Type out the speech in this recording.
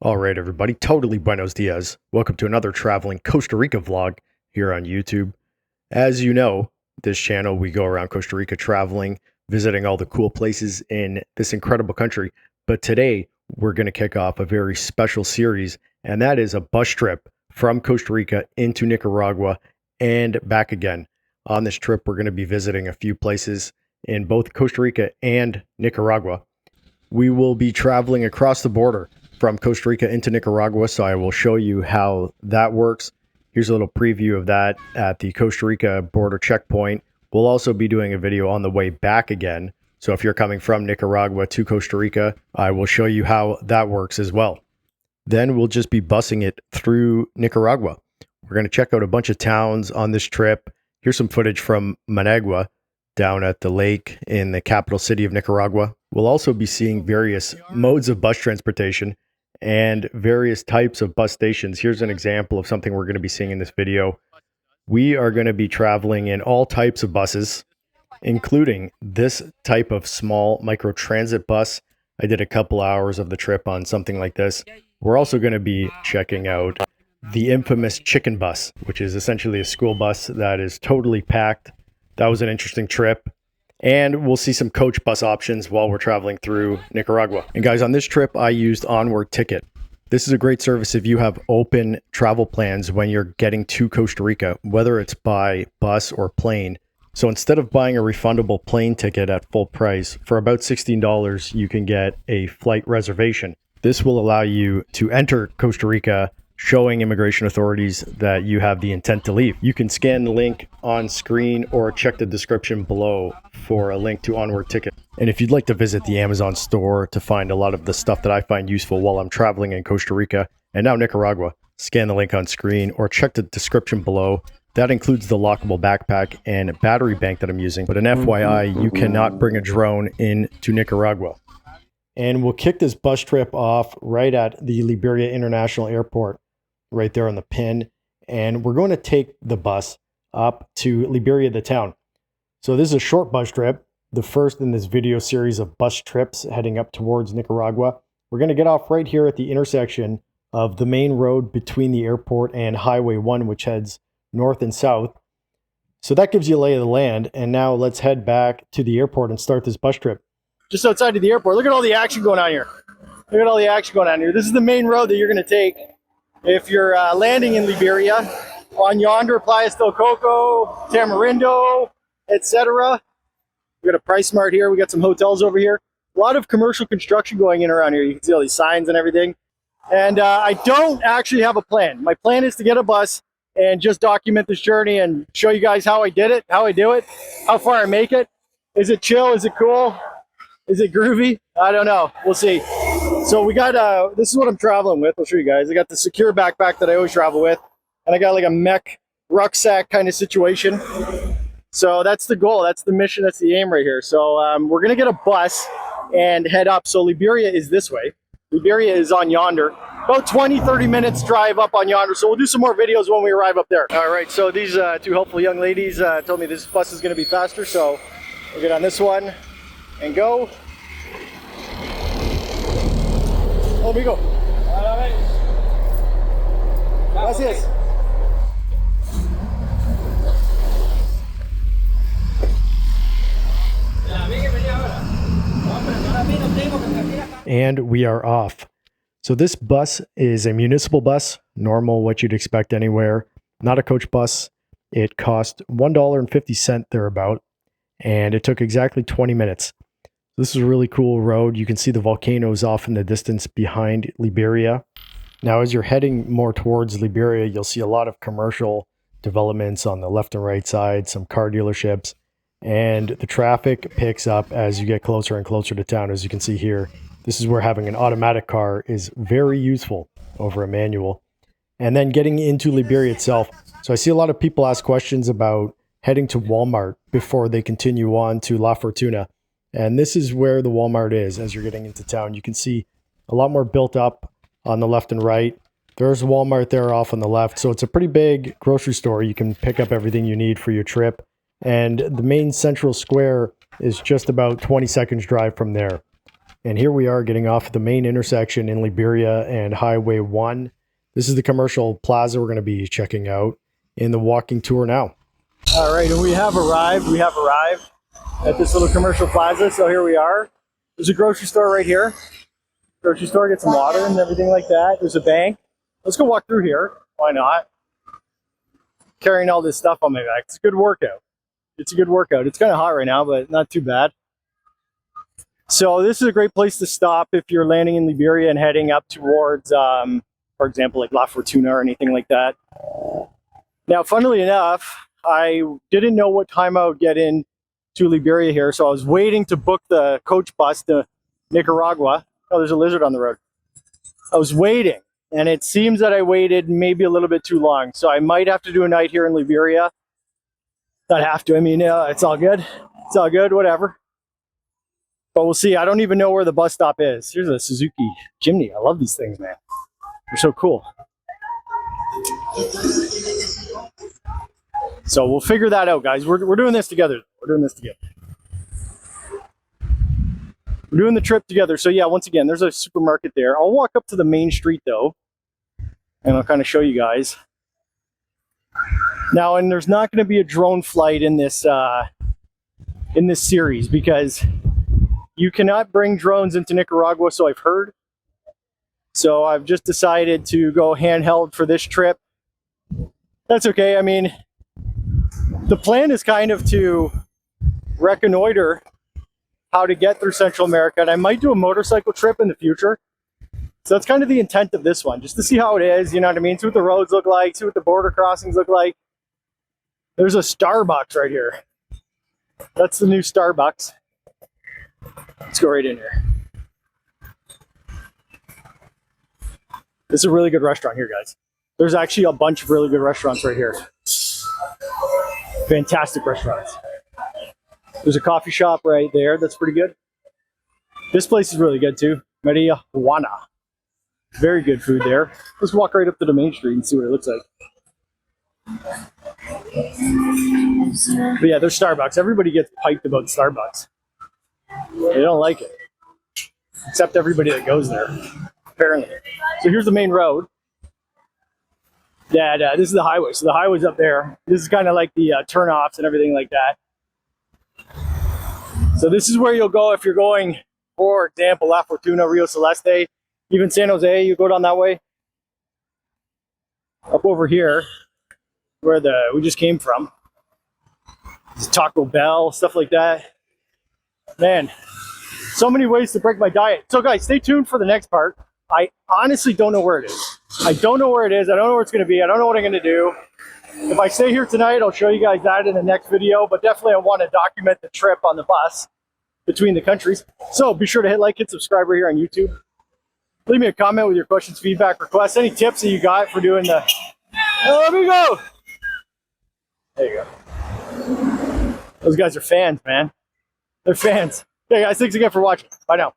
All right, everybody, totally buenos dias. Welcome to another traveling Costa Rica vlog here on YouTube. As you know, this channel, we go around Costa Rica traveling, visiting all the cool places in this incredible country. But today, we're going to kick off a very special series, and that is a bus trip from Costa Rica into Nicaragua and back again. On this trip, we're going to be visiting a few places in both Costa Rica and Nicaragua. We will be traveling across the border from Costa Rica into Nicaragua, so I will show you how that works. Here's a little preview of that at the Costa Rica border checkpoint. We'll also be doing a video on the way back again. So if you're coming from Nicaragua to Costa Rica, I will show you how that works as well. Then we'll just be busing it through Nicaragua. We're going to check out a bunch of towns on this trip. Here's some footage from Managua, down at the lake in the capital city of Nicaragua. We'll also be seeing various modes of bus transportation and various types of bus stations. Here's an example of something we're going to be seeing in this video. We are going to be traveling in all types of buses, including this type of small micro-transit bus. I did a couple hours of the trip on something like this. We're also going to be checking out the infamous chicken bus, which is essentially a school bus that is totally packed. That was an interesting trip. And we'll see some coach bus options while we're traveling through Nicaragua. And guys, on this trip, I used Onward Ticket. This is a great service if you have open travel plans when you're getting to Costa Rica, whether it's by bus or plane. So instead of buying a refundable plane ticket at full price, for about $16, you can get a flight reservation. This will allow you to enter Costa Rica showing immigration authorities that you have the intent to leave. You can scan the link on screen or check the description below for a link to Onward Ticket. And if you'd like to visit the Amazon store to find a lot of the stuff that I find useful while I'm traveling in Costa Rica and now Nicaragua, scan the link on screen or check the description below. That includes the lockable backpack and battery bank that I'm using. But an FYI, you cannot bring a drone into Nicaragua. And we'll kick this bus trip off right at the Liberia International Airport, right there on the pin. And we're going to take the bus up to Liberia, the town. So this is a short bus trip, the first in this video series of bus trips heading up towards Nicaragua. We're going to get off right here at the intersection of the main road between the airport and Highway 1, which heads north and south. So that gives you a lay of the land. And now let's head back to the airport and start this bus trip. Just outside of the airport, look at all the action going on here. Look at all the action going on here. This is the main road that you're going to take if you're landing in Liberia. On yonder, Playa del Coco, Tamarindo, etc. We got a Price Mart here. We got some hotels over here. A lot of commercial construction going in around here. You can see all these signs and everything. And I don't actually have a plan. My plan is to get a bus and just document this journey and show you guys how I did it, how I do it, how far I make it. Is it chill? Is it cool? Is it groovy? I don't know. We'll see. So we got, this is what I'm traveling with. I'll show you guys. I got the secure backpack that I always travel with. And I got like a mech rucksack kind of situation. So that's the goal. That's the mission. That's the aim right here. So we're going to get a bus and head up. So Liberia is this way. Liberia is on yonder. About 20-30 minutes drive up on yonder. So we'll do some more videos when we arrive up there. All right. So these two helpful young ladies told me this bus is going to be faster. So we'll get on this one and go. Let me go. Gracias. And we are off. So this bus is a municipal bus, normal, what you'd expect anywhere, not a coach bus. It cost $1.50 thereabout, and it took exactly 20 minutes. This is a really cool road. You can see the volcanoes off in the distance behind Liberia. Now, as you're heading more towards Liberia, you'll see a lot of commercial developments on the left and right side, some car dealerships, and the traffic picks up as you get closer and closer to town. As you can see here, this is where having an automatic car is very useful over a manual. And then getting into Liberia itself. So I see a lot of people ask questions about heading to Walmart before they continue on to La Fortuna. And this is where the Walmart is as you're getting into town. You can see a lot more built up on the left and right. There's Walmart there off on the left. So it's a pretty big grocery store. You can pick up everything you need for your trip. And the main central square is just about 20 seconds drive from there. And here we are getting off the main intersection in Liberia and Highway 1. This is the commercial plaza we're going to be checking out in the walking tour now. All right, and we have arrived. We have arrived at this little commercial plaza. So here we are. There's a grocery store right here. Grocery store, get some water and everything like that. There's a bank. Let's go walk through here. Why not? Carrying all this stuff on my back. It's a good workout. It's a good workout. It's kind of hot right now, but not too bad. So this is a great place to stop if you're landing in Liberia and heading up towards, for example, like La Fortuna or anything like that. Now, funnily enough, I didn't know what time I would get in to Liberia here, so I was waiting to book the coach bus to Nicaragua. Oh, there's a lizard on the road. I was waiting, and it seems that I waited maybe a little bit too long, so I might have to do a night here in Liberia. Not have to. I mean, it's all good. It's all good, whatever. But we'll see. I don't even know where the bus stop is. Here's a Suzuki Jimny. I love these things, man. They're so cool. So we'll figure that out, guys. We're doing this together. We're doing this together. We're doing the trip together. So yeah, once again, there's a supermarket there. I'll walk up to the main street though, and I'll kind of show you guys. Now, and there's not going to be a drone flight in this series because you cannot bring drones into Nicaragua, so I've heard. So I've just decided to go handheld for this trip. That's okay. I mean, the plan is kind of to reconnoiter how to get through Central America, and I might do a motorcycle trip in the future. So that's kind of the intent of this one, just to see how it is, you know what I mean? See what the roads look like, see what the border crossings look like. There's a Starbucks right here. That's the new Starbucks. Let's go right in here. This is a really good restaurant here, guys. There's actually a bunch of really good restaurants right here. Fantastic restaurants. There's a coffee shop right there that's pretty good. This place is really good too. Maria Juana. Very good food there. Let's walk right up to the main street and see what it looks like. But yeah, there's Starbucks. Everybody gets piped about Starbucks. They don't like it. Except everybody that goes there, apparently. So here's the main road. This is the highway. So the highway's up there. This is kind of like the turnoffs and everything like that. So this is where you'll go if you're going, for example, La Fortuna, Rio Celeste, even San Jose, you go down that way. Up over here, where we just came from. There's Taco Bell, stuff like that. Man, so many ways to break my diet. So guys, stay tuned for the next part. I honestly don't know where it is. I don't know where it is. I don't know where it's going to be. I don't know what I'm going to do. If I stay here tonight, I'll show you guys that in the next video. But definitely I want to document the trip on the bus between the countries. So be sure to hit like and subscribe right here on YouTube. Leave me a comment with your questions, feedback, requests, any tips that you got for doing the... Oh, let me go! There you go. Those guys are fans, man. They're fans. Okay guys, thanks again for watching. Bye now.